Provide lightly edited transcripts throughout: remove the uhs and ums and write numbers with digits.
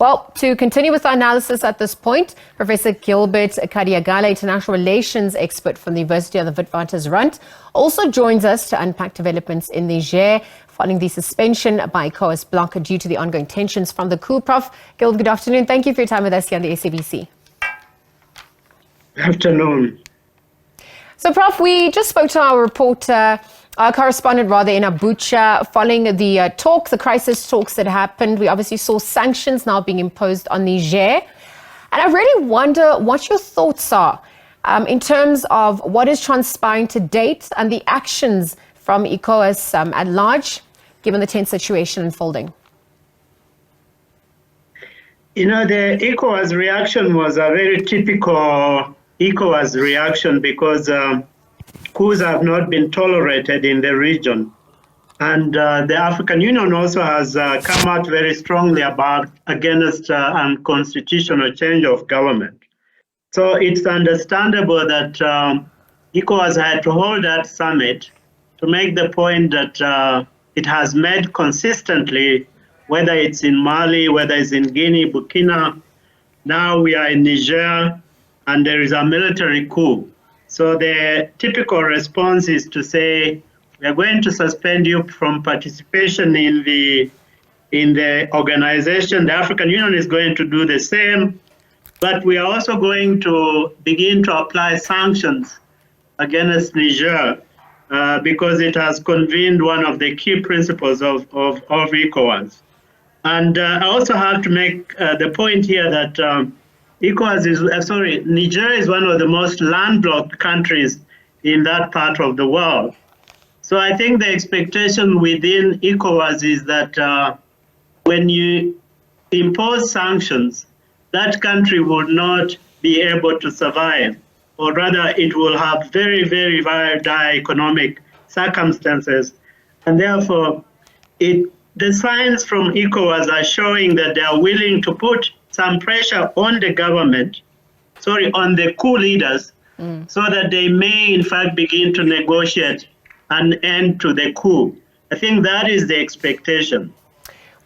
Well, to continue with our analysis at this point, Professor Gilbert Khadiagala, international relations expert from the University of the Witwatersrand, also joins us to unpack developments in Niger following the suspension by Ecowas bloc due to the ongoing tensions from the coup. Prof. Gilbert, good afternoon. Thank you for your time with us here on the SABC. Good afternoon. So, Prof, we just spoke to our reporter, our correspondent rather, in Abuja following the crisis talks that happened. We obviously saw sanctions now being imposed on Niger. And I really wonder what your thoughts are in terms of what is transpiring to date and the actions from Ecowas at large, given the tense situation unfolding. You know, the Ecowas reaction was a very typical Ecowas reaction because coups have not been tolerated in the region. And the African Union also has come out very strongly against unconstitutional change of government. So it's understandable that Ecowas had to hold that summit to make the point that it has made consistently, whether it's in Mali, whether it's in Guinea, Burkina. Now we are in Niger, and there is a military coup. So the typical response is to say, we are going to suspend you from participation in the organization. The African Union is going to do the same, but we are also going to begin to apply sanctions against Niger because it has convened one of the key principles of ECOWAS. And I also have to make the point here that Niger is one of the most landlocked countries in that part of the world. So I think the expectation within ECOWAS is that when you impose sanctions, that country will not be able to survive, or rather it will have very, very, very dire economic circumstances. And therefore, the signs from ECOWAS are showing that they are willing to put some pressure on the on the coup leaders, so that they may in fact begin to negotiate an end to the coup. I think that is the expectation.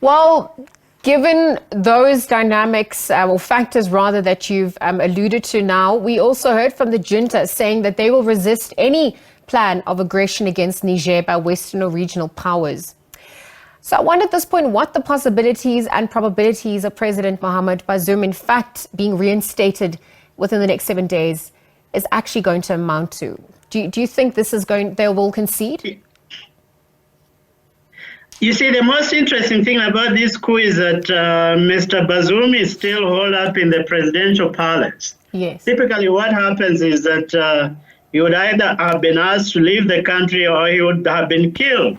Well, given those dynamics or factors rather that you've alluded to now, we also heard from the junta saying that they will resist any plan of aggression against Niger by Western or regional powers. So I wonder at this point what the possibilities and probabilities of President Mohamed Bazoum, in fact, being reinstated within the next 7 days is actually going to amount to. Do you think they will concede? You see, the most interesting thing about this coup is that Mr. Bazoum is still holed up in the presidential palace. Yes. Typically what happens is that he would either have been asked to leave the country or he would have been killed.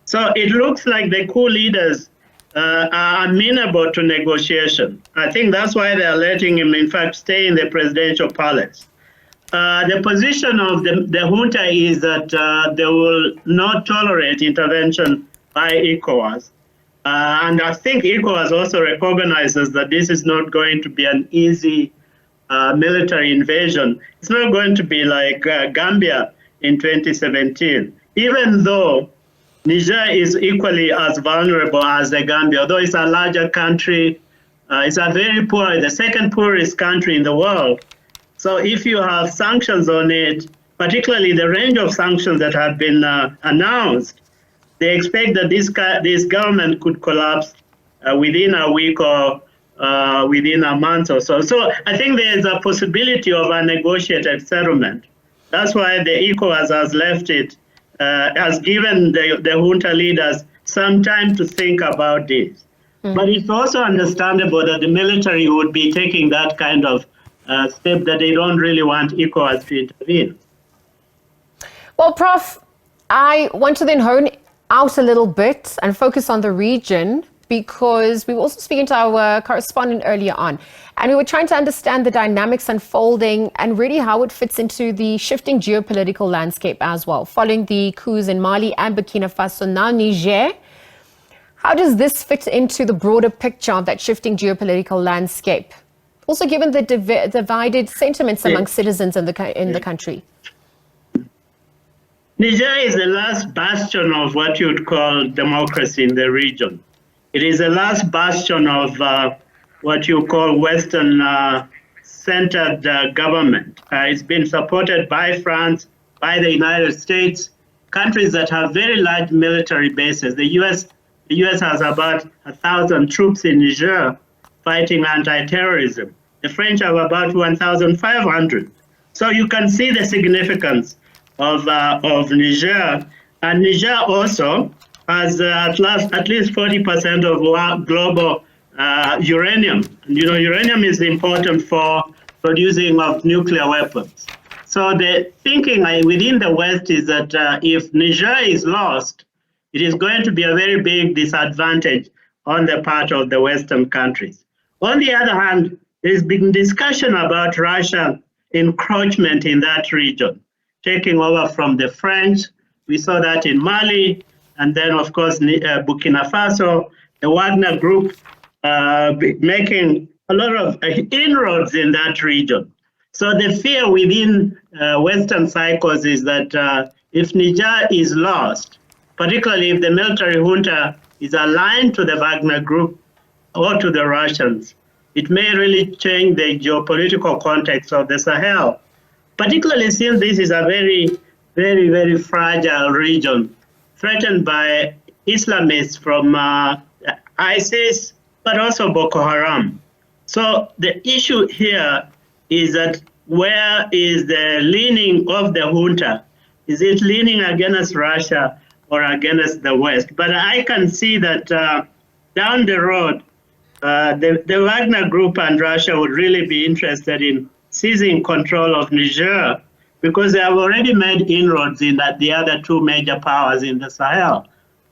So it looks like the coup leaders are amenable to negotiation. I think that's why they are letting him, in fact, stay in the presidential palace. The position of the junta is that they will not tolerate intervention by ECOWAS. And I think ECOWAS also recognizes that this is not going to be an easy military invasion. It's not going to be like Gambia in 2017, even though Niger is equally as vulnerable as the Gambia, although it's a larger country. It's a very poor, the second poorest country in the world. So if you have sanctions on it, particularly the range of sanctions that have been announced, they expect that this government could collapse within a week or within a month or so. So I think there's a possibility of a negotiated settlement. That's why the ECOWAS has left it, has given the junta leaders some time to think about this. But it's also understandable that the military would be taking that kind of step, that they don't really want ECOWAS to intervene. Well, Prof, I want to then hone out a little bit and focus on the region, because we were also speaking to our correspondent earlier on, and we were trying to understand the dynamics unfolding and really how it fits into the shifting geopolitical landscape as well, following the coups in Mali and Burkina Faso, now Niger. How does this fit into the broader picture of that shifting geopolitical landscape? Also, given the divided sentiments among citizens in the country. Niger is the last bastion of what you'd call democracy in the region. It is the last bastion of what you call Western-centered government. It's been supported by France, by the United States, countries that have very large military bases. The US has about 1,000 troops in Niger fighting anti-terrorism. The French have about 1,500. So you can see the significance of Niger. And Niger also has at least 40% of global uranium. And, uranium is important for producing of nuclear weapons. So the thinking within the West is that if Niger is lost, it is going to be a very big disadvantage on the part of the Western countries. On the other hand, there's been discussion about Russian encroachment in that region, taking over from the French. We saw that in Mali, and then, of course, Burkina Faso, the Wagner Group making a lot of inroads in that region. So the fear within Western cycles is that if Niger is lost, particularly if the military junta is aligned to the Wagner Group or to the Russians, it may really change the geopolitical context of the Sahel, particularly since this is a very, very, very fragile region, threatened by Islamists from ISIS, but also Boko Haram. So the issue here is that where is the leaning of the junta? Is it leaning against Russia or against the West? But I can see that down the road, the Wagner Group and Russia would really be interested in seizing control of Niger, because they have already made inroads in the other two major powers in the Sahel,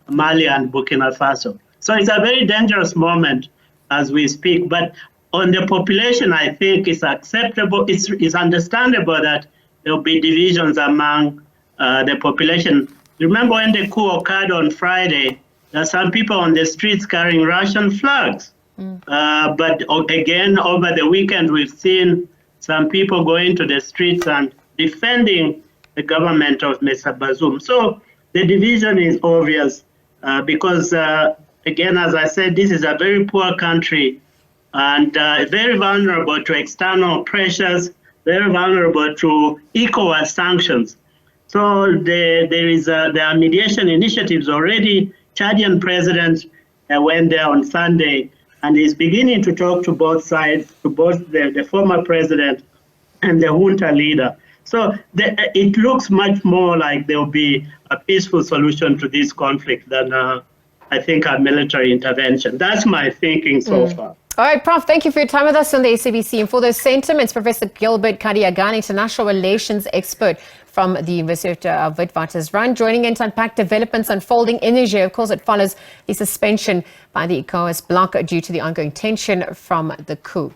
Mali and Burkina Faso. So it's a very dangerous moment as we speak. But on the population, I think it's acceptable. It's understandable that there will be divisions among the population. Remember when the coup occurred on Friday, there are some people on the streets carrying Russian flags. But again, over the weekend, we've seen some people going to the streets and defending the government of Mr. Bazoum. So the division is obvious because, again, as I said, this is a very poor country and very vulnerable to external pressures, very vulnerable to Ecowas sanctions. So there are mediation initiatives already. Chadian president went there on Sunday and is beginning to talk to both sides, to both the former president and the junta leader. So it looks much more like there will be a peaceful solution to this conflict than, I think, a military intervention. That's my thinking so far. All right, Prof, thank you for your time with us on the SABC. And for those sentiments, Professor Gilbert Khadiagala, international relations expert from the University of Witwatersrand, joining in to unpack developments unfolding in Niger. Of course, it follows the suspension by the Ecowas bloc due to the ongoing tension from the coup.